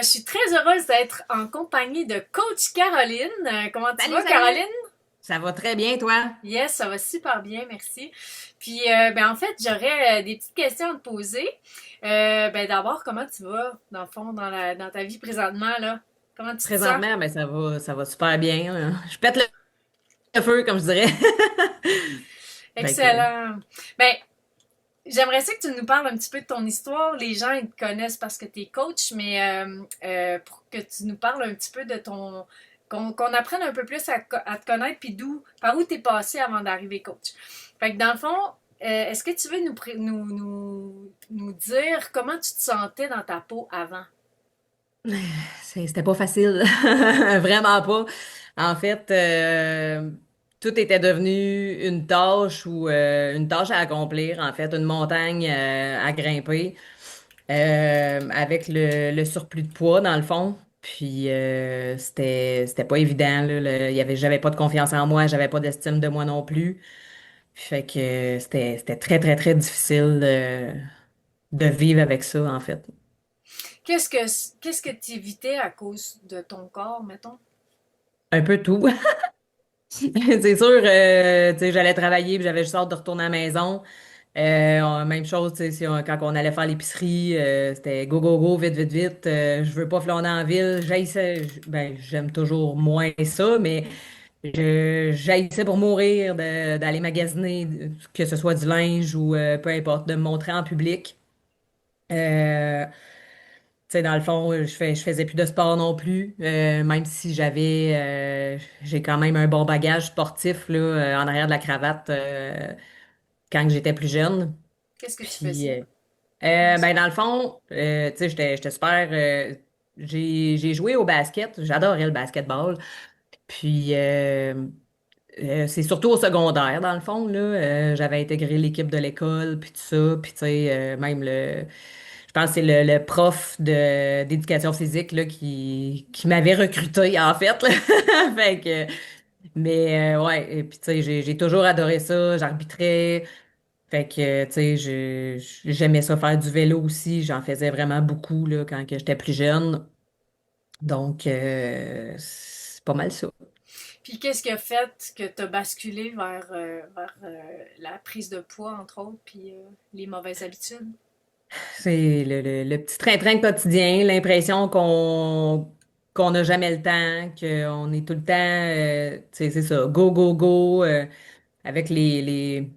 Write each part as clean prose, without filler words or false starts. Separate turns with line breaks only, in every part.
Je suis très heureuse d'être en compagnie de Coach Caroline. Comment tu
Salut,
vas,
salut!
Caroline?
Ça va très bien, toi?
Yes, ça va super bien, merci. En fait, j'aurais des petites questions à te poser. D'abord, comment tu vas, dans le fond, dans ta vie présentement, là? Comment tu te sens?
Présentement, ben, ça va super bien, hein. Je pète le feu, comme je dirais. Fait que,
Excellent. Ben, J'aimerais ça que tu nous parles un petit peu de ton histoire. Les gens, ils te connaissent parce que tu es coach, pour que tu nous parles un petit peu de ton... qu'on apprenne un peu plus à te connaître, puis par où tu es passé avant d'arriver coach. Fait que dans le fond, est-ce que tu veux nous dire comment tu te sentais dans ta peau avant?
c'était pas facile. Vraiment pas. En fait, tout était devenu une tâche ou une tâche à accomplir, en fait, une montagne à grimper avec le surplus de poids, dans le fond. Puis c'était pas évident, là. J'avais pas de confiance en moi, j'avais pas d'estime de moi non plus. Fait que c'était très, très, très difficile de vivre avec ça, en fait.
Qu'est-ce que tu évitais à cause de ton corps, mettons?
Un peu tout. C'est sûr, tu sais, j'allais travailler, puis j'avais juste hâte de retourner à la maison. Même chose, tu sais, quand on allait faire l'épicerie, c'était go, go, go, vite, vite, vite. Je veux pas flâner en ville. J'aime toujours moins ça, mais j'haïssais pour mourir d'aller magasiner, que ce soit du linge ou peu importe, de me montrer en public. Euh, Tu sais, dans le fond, je faisais plus de sport non plus, même si j'ai quand même un bon bagage sportif là, en arrière de la cravate quand j'étais plus jeune.
Qu'est-ce que tu
Puis,
faisais comme
ben, dans
sport?
le fond, tu sais, j'étais super. J'ai joué au basket, j'adorais le basketball. Puis, c'est surtout au secondaire, dans le fond, là. J'avais intégré l'équipe de l'école, puis tout ça. Puis, tu sais, même je pense que c'est le prof d'éducation physique, là, qui m'avait recruté, en fait, là. Fait que, mais, ouais, et puis, tu sais, j'ai toujours adoré ça. J'arbitrais. Fait que, tu sais, j'aimais ça faire du vélo aussi. J'en faisais vraiment beaucoup, là, quand que j'étais plus jeune. Donc, c'est pas mal ça.
Puis qu'est-ce qui a fait que tu as basculé vers la prise de poids, entre autres, les mauvaises habitudes?
C'est le petit train-train quotidien, l'impression qu'on n'a jamais le temps, qu'on est tout le temps, tu sais, c'est ça, go, go, go, avec les,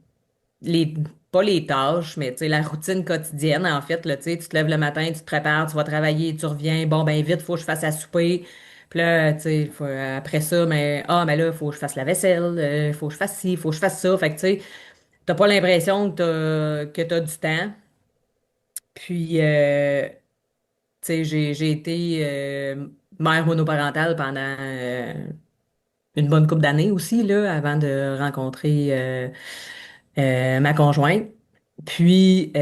pas les tâches, mais tu sais, la routine quotidienne, en fait, là, tu sais, tu te lèves le matin, tu te prépares, tu vas travailler, tu reviens, bon, ben vite, faut que je fasse à souper. Puis là, tu sais, après ça, mais là, faut que je fasse la vaisselle, faut que je fasse ci, faut que je fasse ça. Fait que, tu sais, t'as pas l'impression que t'as du temps. Puis, tu sais, j'ai été mère monoparentale pendant une bonne couple d'années aussi, là, avant de rencontrer ma conjointe. Puis, tu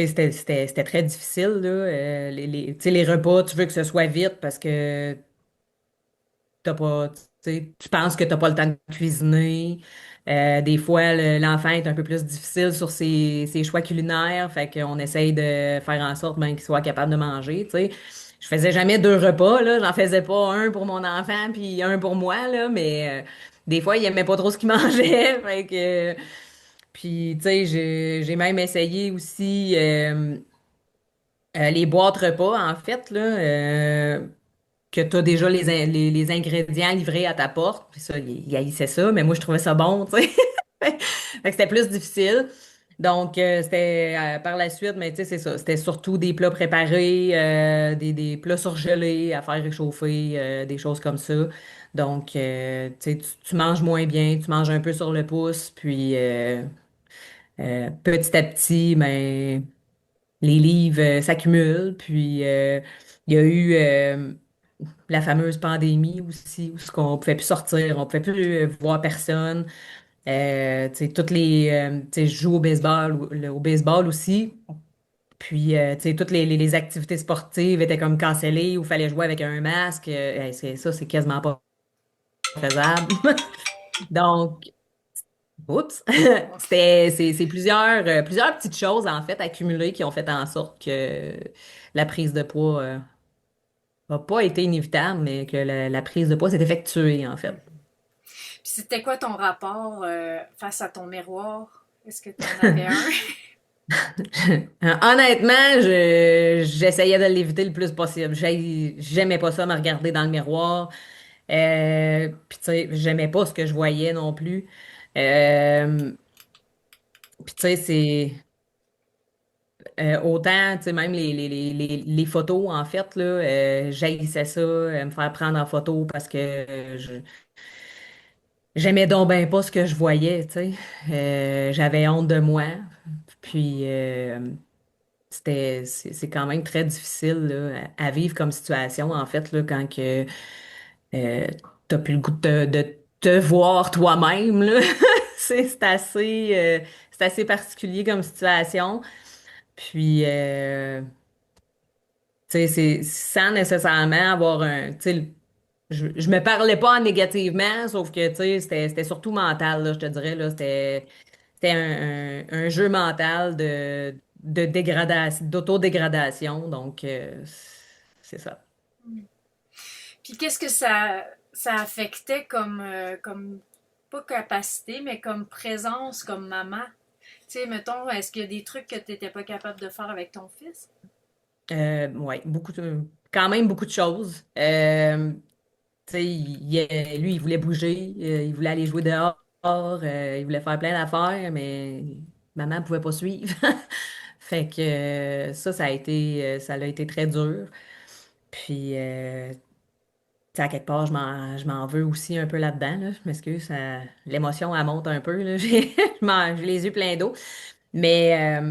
sais, c'était très difficile, là. Tu sais, les repas, tu veux que ce soit vite parce que t'as pas, tu sais, tu penses que t'as pas le temps de cuisiner. Des fois, l'enfant est un peu plus difficile sur ses choix culinaires, fait qu'on essaye de faire en sorte ben, qu'il soit capable de manger, tu sais. Je faisais jamais deux repas, là. J'en faisais pas un pour mon enfant puis un pour moi, là, mais des fois, il aimait pas trop ce qu'il mangeait, fait que... Puis, tu sais, j'ai même essayé aussi les boîtes repas, en fait, là. Que tu as déjà les ingrédients livrés à ta porte. Puis ça, il haïssait ça, mais moi, je trouvais ça bon, tu sais. Fait que c'était plus difficile. Donc, c'était par la suite, mais tu sais, c'est ça. C'était surtout des plats préparés, des plats surgelés à faire réchauffer, des choses comme ça. Donc, tu sais, tu manges moins bien, tu manges un peu sur le pouce, puis petit à petit, ben, les livres s'accumulent. Puis, il y a eu la fameuse pandémie aussi, où ce qu'on pouvait plus sortir, on pouvait plus voir personne. Tu sais, tu sais, je joue au baseball, au baseball aussi. Puis, tu sais, toutes les activités sportives étaient comme cancellées ou fallait jouer avec un masque. Ça, c'est quasiment pas faisable. Donc, Oups!
Ouais.
C'est plusieurs petites choses, en fait, accumulées qui ont fait en sorte que la prise de poids n'a pas été inévitable, mais que la prise de poids s'est effectuée, en fait.
Puis c'était quoi ton rapport face à ton miroir? Est-ce que tu en avais un?
Honnêtement, j'essayais de l'éviter le plus possible. J'aimais pas ça me regarder dans le miroir. Puis tu sais, j'aimais pas ce que je voyais non plus. Euh, Puis tu sais, c'est autant, tu sais, même les photos, en fait, là, j'haïssais ça, me faire prendre en photo parce que j'aimais donc ben pas ce que je voyais, tu sais. J'avais honte de moi. Puis c'est quand même très difficile là, à vivre comme situation, en fait, là, quand que euh, t'as plus le goût de te voir toi-même, là. C'est assez particulier comme situation. Puis, tu sais, c'est sans nécessairement avoir un, tu sais, je me parlais pas en négativement, sauf que, tu sais, c'était surtout mental, là, je te dirais, là, c'était un jeu mental de dégradation, d'autodégradation, donc, c'est ça.
Puis qu'est-ce que ça affectait comme, comme, pas capacité, mais comme présence, comme maman? Tu sais, mettons, est-ce qu'il y a des trucs que tu n'étais pas capable de faire avec ton fils?
Ouais, quand même beaucoup de choses. Tu sais, lui, il voulait bouger, il voulait aller jouer dehors, il voulait faire plein d'affaires, mais maman pouvait pas suivre. Fait que ça a été très dur. Puis, tu sais, à quelque part, je m'en veux aussi un peu là-dedans, là. Je m'excuse, l'émotion, elle monte un peu, là. J'ai les yeux pleins d'eau. Mais,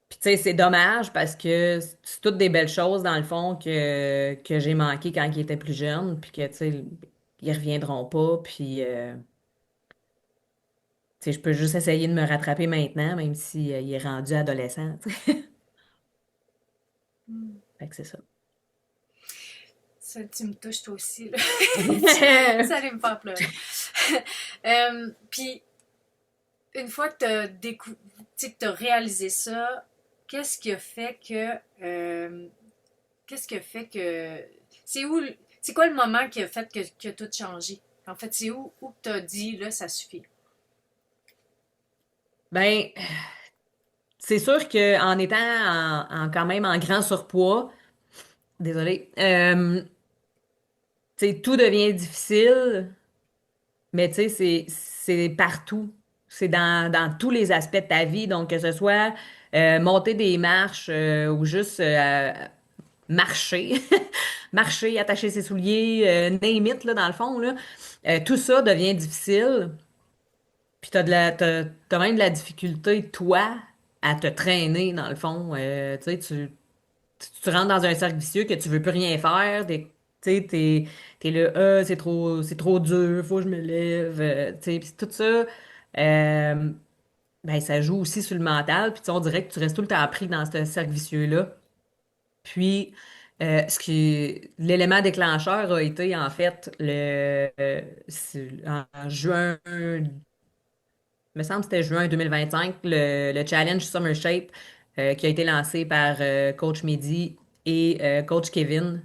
puis, tu sais, c'est dommage parce que c'est toutes des belles choses, dans le fond, que j'ai manquées quand il était plus jeune, puis que, tu sais, ils reviendront pas, puis, tu sais, je peux juste essayer de me rattraper maintenant, même si, il est rendu adolescent, tu sais.
Hmm.
Fait que c'est ça.
Ça, tu me touches toi aussi, là. Ça allait me faire pleurer. Puis, une fois que tu as réalisé ça, qu'est-ce qui a fait que. Qu'est-ce qui a fait que. C'est où. C'est quoi le moment qui a fait que tout changé? En fait, c'est où que tu as dit, là, ça suffit?
Ben, c'est sûr que en étant quand même en grand surpoids, désolé, tu sais, tout devient difficile, mais tu sais, c'est partout. C'est dans tous les aspects de ta vie. Donc, que ce soit monter des marches ou juste marcher, marcher, attacher ses souliers, name it, là, dans le fond, là. Tout ça devient difficile. Puis t'as même de la difficulté, toi, à te traîner, dans le fond. Tu sais, tu rentres dans un cercle vicieux que tu veux plus rien faire. Tu sais, t'es là, c'est trop dur, faut que je me lève. Tu sais, puis tout ça, ben, ça joue aussi sur le mental. Puis tu sais, on dirait que tu restes tout le temps pris dans ce cercle vicieux-là. Puis, l'élément déclencheur a été, en fait, en juin me semble que c'était juin 2025, le challenge Summer Shape qui a été lancé par Coach Mehdi et Coach Kevin.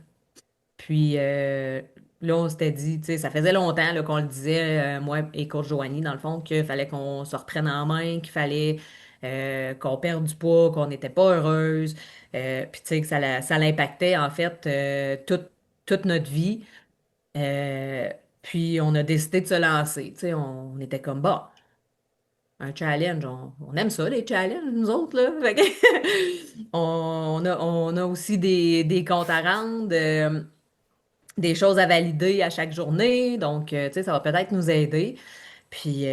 Puis là, on s'était dit, tu sais, ça faisait longtemps là, qu'on le disait, moi et Coach Joanie, dans le fond, qu'il fallait qu'on se reprenne en main, qu'il fallait qu'on perde du poids, qu'on n'était pas heureuse. Puis tu sais, que ça l'impactait en fait toute notre vie. Euh, Puis on a décidé de se lancer. Tu sais, on était comme, bah un challenge. On aime ça, les challenges, nous autres, là. Fait que on a aussi des comptes à rendre, des choses à valider à chaque journée. Donc, tu sais, ça va peut-être nous aider. Puis,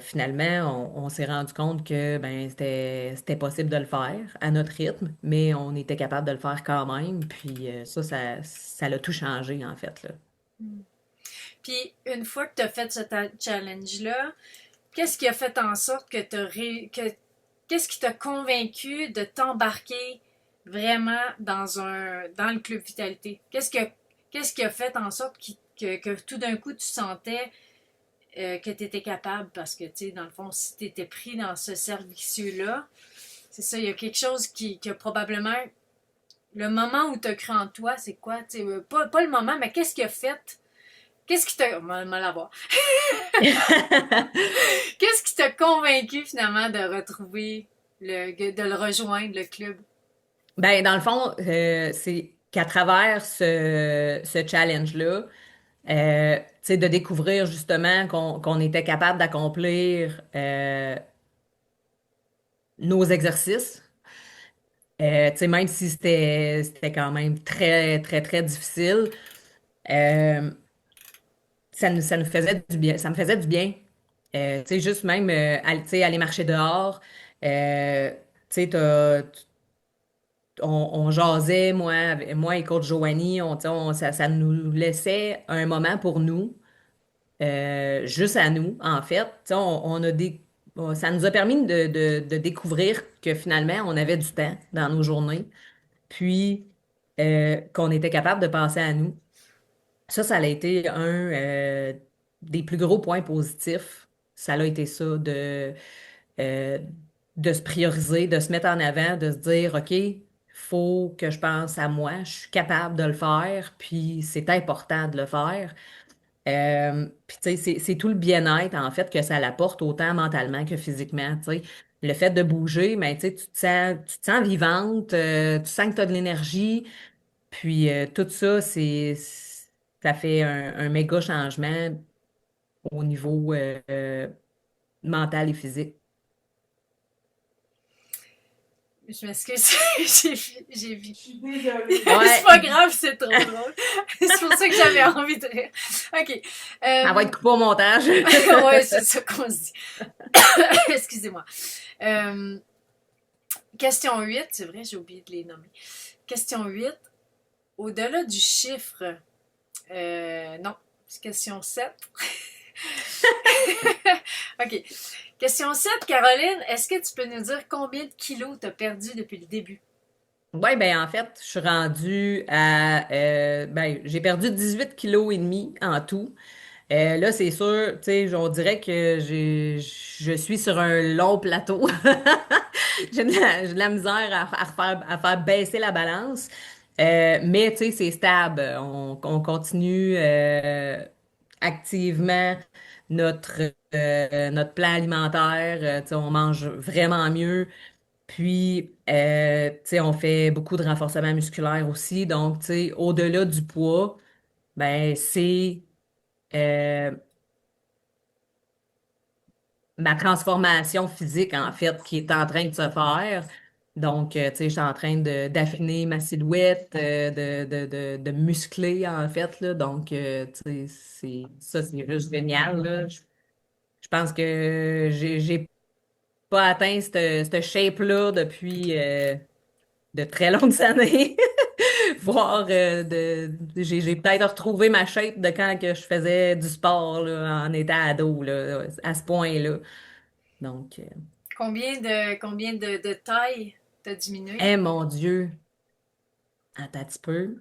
finalement, on s'est rendu compte que ben, c'était possible de le faire à notre rythme, mais on était capable de le faire quand même. Puis, ça l'a tout changé, en fait, là.
Hmm. Puis, une fois que tu as fait ce challenge-là, qu'est-ce qui a fait en sorte que tu as qu'est-ce qui t'a convaincu de t'embarquer vraiment dans le club Vitalité? Qu'est-ce qui a fait en sorte que tout d'un coup tu sentais que tu étais capable parce que, tu sais, dans le fond, si tu étais pris dans ce cercle vicieux-là, c'est ça, il y a quelque chose qui a probablement. Le moment où tu as cru en toi, c'est quoi? Tu sais, pas le moment, mais qu'est-ce qui a fait? Qu'est-ce qui t'a. Mal à voir. Qu'est-ce qui t'a convaincu finalement de retrouver de le rejoindre, le club?
Ben, dans le fond, c'est qu'à travers ce challenge-là, tu sais, de découvrir justement qu'on était capable d'accomplir nos exercices, tu sais, même si c'était quand même très, très, très difficile, euh, ça nous faisait du bien, ça me faisait du bien. Tu sais, juste même, tu sais, aller marcher dehors, tu sais, on jasait, moi et coach Joanie, tu sais, ça nous laissait un moment pour nous, juste à nous, en fait. Tu sais, ça nous a permis de découvrir que finalement, on avait du temps dans nos journées, puis qu'on était capable de penser à nous. Ça a été un des plus gros points positifs. Ça a été ça, euh, de se prioriser, de se mettre en avant, de se dire, OK, faut que je pense à moi, je suis capable de le faire, puis c'est important de le faire. Puis tu sais, c'est tout le bien-être, en fait, que ça l'apporte autant mentalement que physiquement, tu sais. Le fait de bouger, mais tu sais, tu te sens vivante, tu sens que tu as de l'énergie, puis tout ça, ça fait un méga changement au niveau mental et physique.
Je m'excuse, j'ai vu. C'est
Ouais,
pas grave, c'est trop drôle. C'est pour ça que j'avais envie de rire. OK.
ça va être coupé au montage.
Ouais, c'est ça qu'on se dit. Excusez-moi. Euh, question 8, c'est vrai, j'ai oublié de les nommer. Question 8, au-delà du chiffre, non, c'est question 7. OK. Question 7, Caroline, est-ce que tu peux nous dire combien de kilos tu as perdu depuis le début?
Oui, ben en fait, je suis rendue à ben, j'ai perdu 18 kilos et demi en tout. Là, c'est sûr, tu sais, on dirait que je suis sur un long plateau. J'ai de la misère à faire baisser la balance. Mais tu sais, c'est stable. On continue activement notre plan alimentaire. Tu sais, on mange vraiment mieux. Puis, tu sais, on fait beaucoup de renforcement musculaire aussi. Donc, tu sais, au-delà du poids, ben, c'est euh, ma transformation physique, en fait, qui est en train de se faire. Donc, tu sais, je suis en train d'affiner ma silhouette, de muscler, en fait, là. Donc, tu sais, c'est juste génial, là. Je pense que j'ai pas atteint cette shape-là depuis de très longues années. Voire, j'ai peut-être retrouvé ma shape de quand que je faisais du sport, là, en état ado, là, à ce point-là. Donc,
Combien de taille t'as diminué?
eh mon Dieu, attends un petit peu.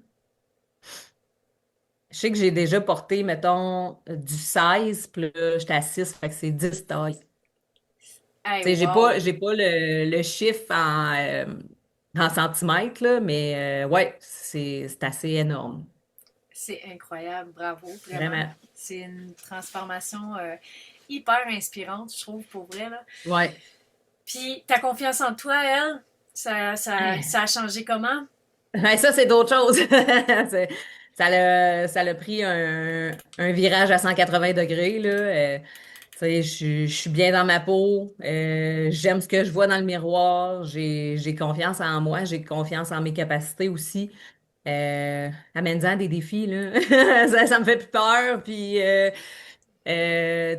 Je sais que j'ai déjà porté, mettons, du 16, puis là, j'étais à 6, fait que c'est 10 tailles.
Hey,
Tu sais,
wow!
j'ai pas le chiffre en centimètres, là, mais ouais, c'est assez énorme.
C'est incroyable, bravo, vraiment.
Vraiment.
C'est une transformation hyper inspirante, je trouve, pour vrai, là.
Ouais.
Puis, ta confiance en toi, elle, ça a changé comment?
Ouais, ça, c'est d'autres choses. Ça l'a pris un virage à 180 degrés, là. Tu sais, je suis bien dans ma peau. J'aime ce que je vois dans le miroir. J'ai confiance en moi. J'ai confiance en mes capacités aussi. Amène-en des défis, là. Ça me fait plus peur. Puis, tu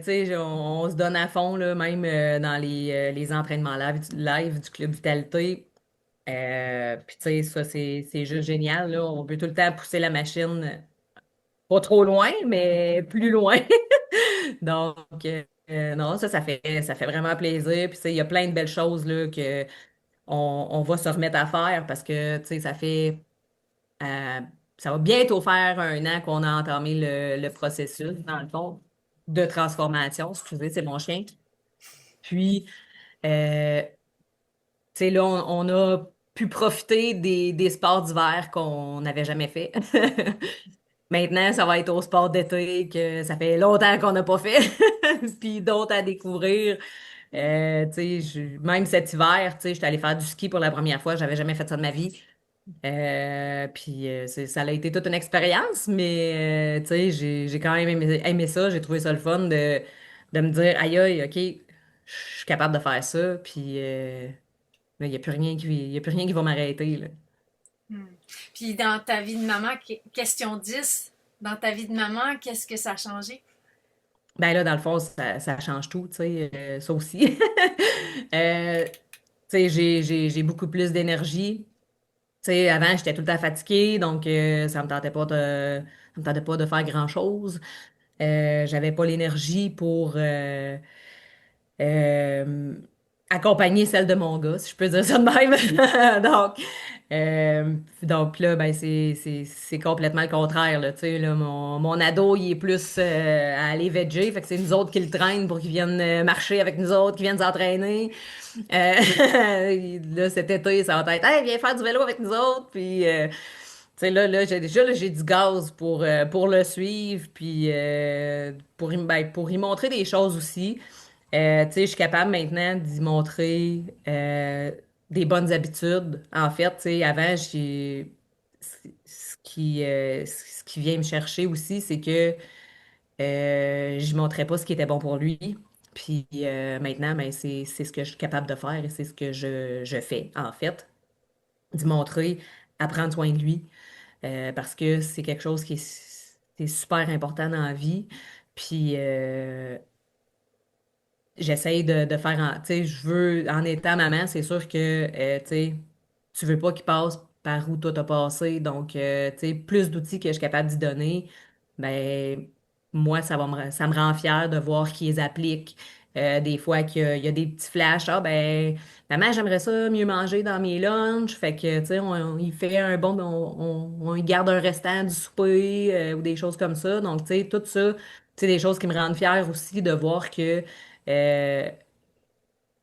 sais, on se donne à fond, là, même dans les entraînements live du Club Vitalité. Puis tu sais, ça, c'est juste génial, là. On peut tout le temps pousser la machine, pas trop loin, mais plus loin. Donc, non, ça fait vraiment plaisir. Puis tu sais, il y a plein de belles choses, là, que on va se remettre à faire parce que, tu sais, euh, ça va bientôt faire un an qu'on a entamé le processus, dans le fond. de transformation. Excusez, c'est mon chien. Puis, euh, tu sais, là, on a pu profiter des sports d'hiver qu'on n'avait jamais fait. Maintenant, ça va être au sport d'été que ça fait longtemps qu'on n'a pas fait, puis d'autres à découvrir. Tu sais, même cet hiver, tu sais, j'étais allée faire du ski pour la première fois. J'avais jamais fait ça de ma vie. Puis ça a été toute une expérience, mais tu sais, j'ai quand même aimé ça. J'ai trouvé ça le fun de me dire, aïe, aïe, OK, je suis capable de faire ça. Puis il n'y a plus rien y a plus rien qui va m'arrêter, là.
Hmm. Puis dans ta vie de maman, question 10, dans ta vie de maman, qu'est-ce que ça a changé?
Ben là, dans le fond, ça change tout, tu sais, ça aussi. Tu sais, j'ai beaucoup plus d'énergie. Tu sais, avant, j'étais tout le temps fatiguée, donc ça me tentait pas de faire grand-chose. J'avais pas l'énergie pour euh, accompagner celle de mon gars, si je peux dire ça de même. Donc, donc là, ben c'est complètement le contraire, là. Tu sais, là, mon ado, il est plus à aller veger, fait que c'est nous autres qui le traînent pour qu'il vienne marcher avec nous autres, qu'il vienne s'entraîner. Euh, là, cet été, ça va être, hey, viens faire du vélo avec nous autres. Puis, tu sais, là, j'ai du gaz pour le suivre, puis pour y montrer des choses aussi. Tu sais, je suis capable maintenant d'y montrer des bonnes habitudes. En fait, tu sais, avant, ce qui vient me chercher aussi, c'est que je montrais pas ce qui était bon pour lui. Puis maintenant, ben, c'est ce que je suis capable de faire et c'est ce que je fais, en fait, d'y montrer, à prendre soin de lui, parce que c'est quelque chose c'est super important dans la vie. Puis j'essaye de faire, tu sais, je veux, en étant maman, c'est sûr que, tu sais, tu veux pas qu'il passe par où toi t'as passé. Donc, tu sais, plus d'outils que je suis capable d'y donner, ben, moi, ça me rend fière de voir qu'ils les appliquent. Des fois qu'il y a des petits flashs, ah, ben, maman, j'aimerais ça mieux manger dans mes lunchs. Fait que, tu sais, il fait un bon, on y garde un restant du souper, ou des choses comme ça. Donc, tu sais, tout ça, c'est des choses qui me rendent fière aussi de voir que, euh,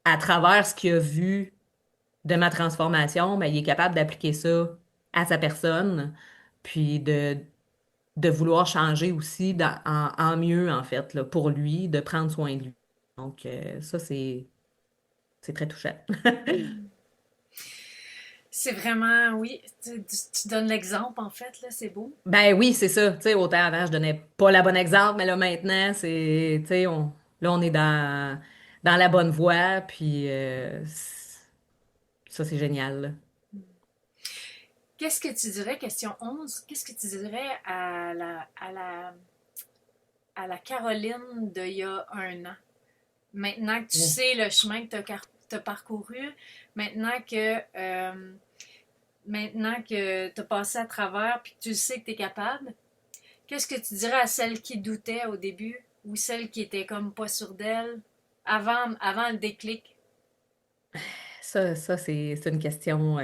à travers ce qu'il a vu de ma transformation, ben, il est capable d'appliquer ça à sa personne, puis de vouloir changer aussi en mieux, en fait, là, pour lui, de prendre soin de lui. Donc, ça, c'est très touchant.
C'est vraiment, oui, tu donnes l'exemple en fait, là, c'est beau.
Ben oui, c'est ça. Tu sais, autant avant, je donnais pas la bonne exemple, mais là, maintenant, tu sais, là, on est dans la bonne voie, puis ça, c'est génial, là.
Qu'est-ce que tu dirais, question 11, qu'est-ce que tu dirais à la Caroline d'il y a un an? Maintenant que tu sais le chemin que tu as parcouru, maintenant que tu as passé à travers puis que tu sais que tu es capable, qu'est-ce que tu dirais à celle qui doutait au début ou celle qui était comme pas sûre d'elle avant le déclic?
Ça c'est une question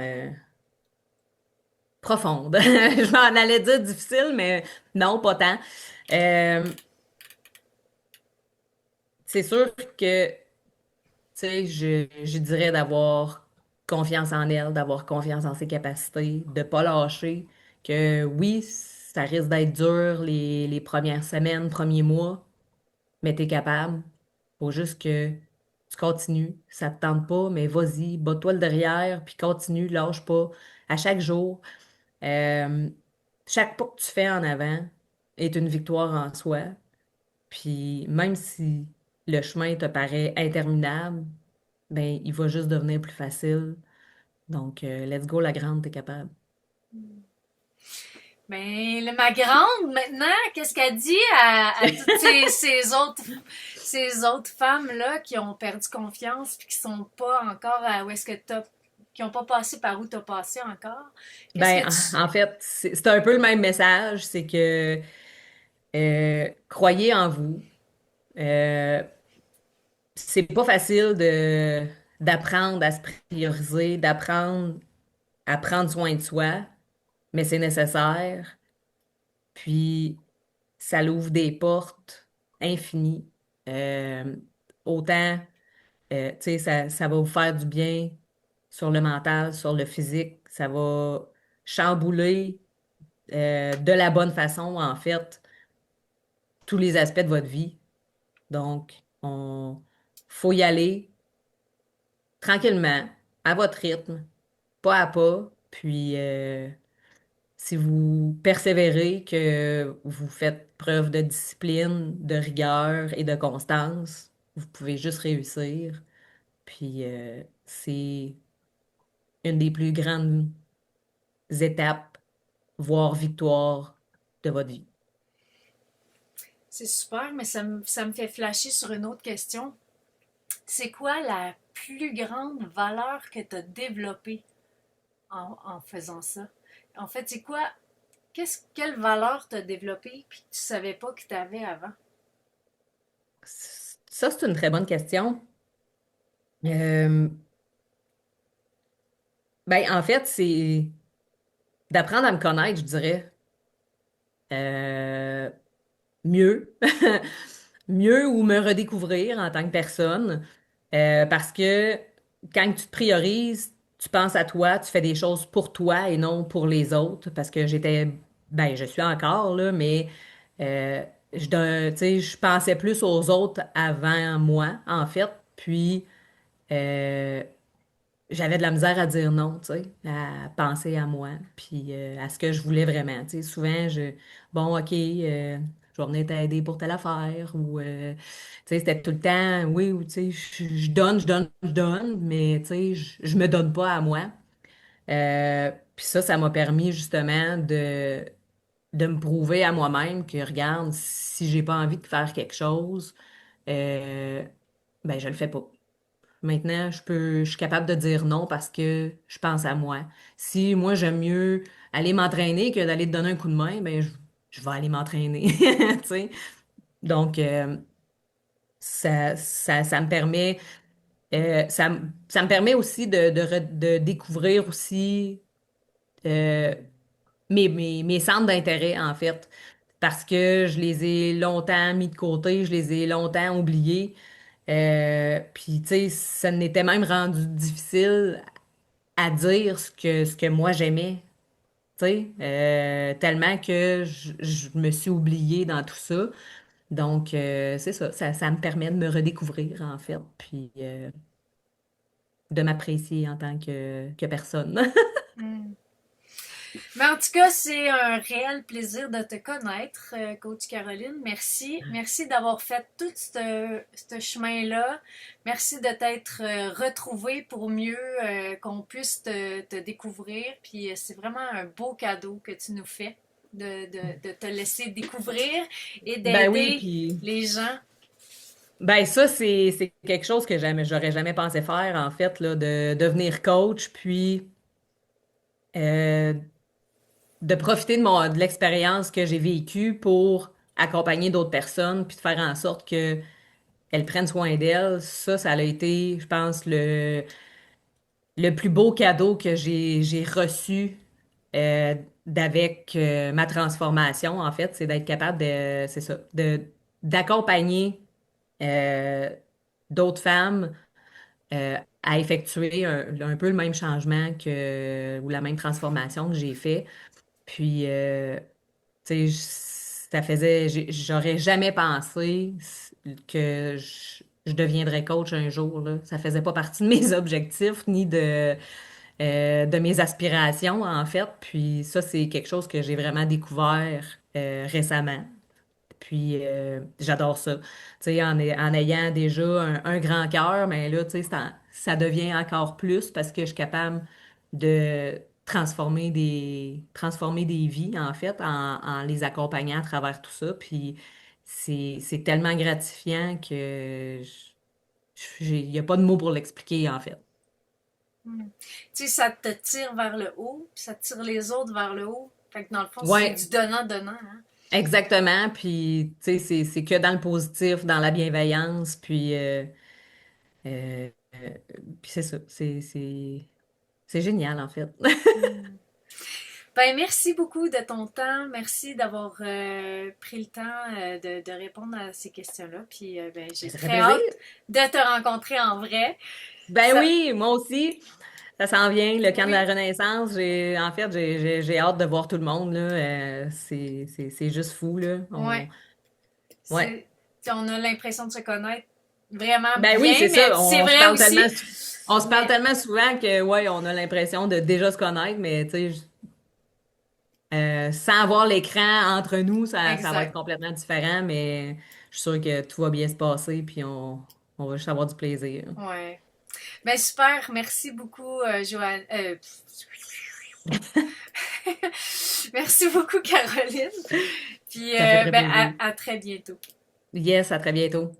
profonde. Je m'en allais dire difficile, mais non, pas tant. Euh, c'est sûr que, tu sais, je dirais d'avoir confiance en elle, d'avoir confiance en ses capacités, de pas lâcher, que oui, ça risque d'être dur les premières semaines, premiers mois, mais t'es capable. Faut juste que tu continues. Ça te tente pas, mais vas-y, bats-toi le derrière, puis continue, lâche pas. À chaque jour. Euh, chaque pas que tu fais en avant est une victoire en soi. Puis même si le chemin te paraît interminable, ben il va juste devenir plus facile. Donc, let's go, la grande, t'es capable.
Mais ma grande, maintenant, qu'est-ce qu'elle dit à toutes ces autres femmes-là qui ont perdu confiance puis qui sont pas encore à où est-ce que t'as, qui ont pas passé par où t'as passé encore? Qu'est-ce
Ben,
que tu...
en fait, c'est un peu le même message, c'est que croyez en vous. Euh, c'est pas facile d'apprendre à se prioriser, d'apprendre à prendre soin de soi, mais c'est nécessaire. Puis ça l'ouvre des portes infini. Euh, Autant, tu sais, ça va vous faire du bien sur le mental, sur le physique. Ça va chambouler de la bonne façon, en fait, tous les aspects de votre vie. Donc, on faut y aller tranquillement, à votre rythme, pas à pas. Puis, si vous persévérez, que vous faites preuve de discipline, de rigueur et de constance, vous pouvez juste réussir. Puis, c'est une des plus grandes étapes, voire victoires de votre vie.
C'est super, mais ça me fait flasher sur une autre question. C'est quoi la plus grande valeur que tu as développée en faisant ça? En fait, c'est quoi, quelle valeur tu as développée puis que tu savais pas que tu avais avant?
Ça, c'est une très bonne question. Euh, ben, en fait, c'est d'apprendre à me connaître, je dirais. Euh, Mieux. Mieux ou me redécouvrir en tant que personne. Parce que quand tu te priorises, tu penses à toi, tu fais des choses pour toi et non pour les autres. Parce que ben, je suis encore là, mais euh, tu sais, je pensais plus aux autres avant moi, en fait. Puis, euh, j'avais de la misère à dire non, tu sais, à penser à moi, puis à ce que je voulais vraiment. Tu sais, souvent, bon, OK, je vais venir t'aider pour telle affaire, ou, tu sais, c'était tout le temps, oui, ou, tu sais, je donne, je donne, je donne, mais, tu sais, je me donne pas à moi. Puis ça m'a permis justement de me prouver à moi-même que, regarde, si j'ai pas envie de faire quelque chose, euh, ben, je le fais pas. Maintenant, je suis capable de dire non parce que je pense à moi. Si moi, j'aime mieux aller m'entraîner que d'aller te donner un coup de main, ben, je vais aller m'entraîner. Tu sais? Donc, ça me permet, ça me permet aussi de découvrir aussi euh, mes centres d'intérêt, en fait, parce que je les ai longtemps mis de côté, je les ai longtemps oubliés. Puis, tu sais, ça n'était même rendu difficile à dire ce que moi j'aimais, tu sais, tellement que je me suis oubliée dans tout ça. Donc, c'est ça, ça me permet de me redécouvrir, en fait, puis de m'apprécier en tant que personne.
Hmm. Mais en tout cas, c'est un réel plaisir de te connaître, coach Caroline. Merci. Merci d'avoir fait tout ce chemin-là. Merci de t'être retrouvée pour mieux qu'on puisse te découvrir. Puis c'est vraiment un beau cadeau que tu nous fais de te laisser découvrir et
Ben oui,
d'aider
puis
les gens.
ben ça, c'est quelque chose que j'aurais jamais pensé faire, en fait, là, de devenir coach, puis euh, de profiter de l'expérience que j'ai vécue pour accompagner d'autres personnes, puis de faire en sorte que elles prennent soin d'elles. Ça a été, je pense, le plus beau cadeau que j'ai reçu euh, d'avec ma transformation, en fait, c'est d'être capable c'est ça, d'accompagner euh, d'autres femmes à effectuer un peu le même changement ou la même transformation que j'ai fait. Puis, tu sais, j'aurais jamais pensé que je deviendrais coach un jour, là. Ça faisait pas partie de mes objectifs ni de mes aspirations, en fait. Puis ça, c'est quelque chose que j'ai vraiment découvert récemment. Puis j'adore ça. Tu sais, en ayant déjà un grand cœur, mais là, tu sais, ça devient encore plus parce que je suis capable de transformer des vies, en fait, en les accompagnant à travers tout ça. Puis c'est tellement gratifiant que il n'y a pas de mots pour l'expliquer, en fait.
Hmm. Tu sais, ça te tire vers le haut, puis ça tire les autres vers le haut. Fait que dans le fond, c'est
Ouais,
du donnant-donnant, hein?
exactement. Puis, tu sais, c'est que dans le positif, dans la bienveillance. Puis, euh, puis c'est ça. C'est génial, en fait.
Hmm. Ben, merci beaucoup de ton temps. Merci d'avoir pris le temps de répondre à ces questions-là. Puis, ben,
Ben,
j'ai
ça fait
très
plaisir.
hâte de te rencontrer en vrai.
Ben
Ça,
oui, moi aussi. Ça s'en vient, le camp de la
oui,
Renaissance. En fait, j'ai hâte de voir tout le monde, là. C'est juste fou, là.
ouais.
Ouais.
C'est, on a l'impression de se connaître vraiment
Ben oui,
bien,
c'est
mais
ça.
c'est vrai aussi.
On se parle
Mais,
tellement souvent que, ouais, on a l'impression de déjà se connaître, mais tu sais, sans avoir l'écran entre nous, ça va être
exact.
complètement différent, mais je suis sûre que tout va bien se passer, puis on va juste avoir du plaisir.
Ouais. Ben, super. Merci beaucoup, Joanne. Merci beaucoup, Caroline. Puis,
Ça fait très
ben,
plaisir.
à très bientôt.
Yes, à très bientôt.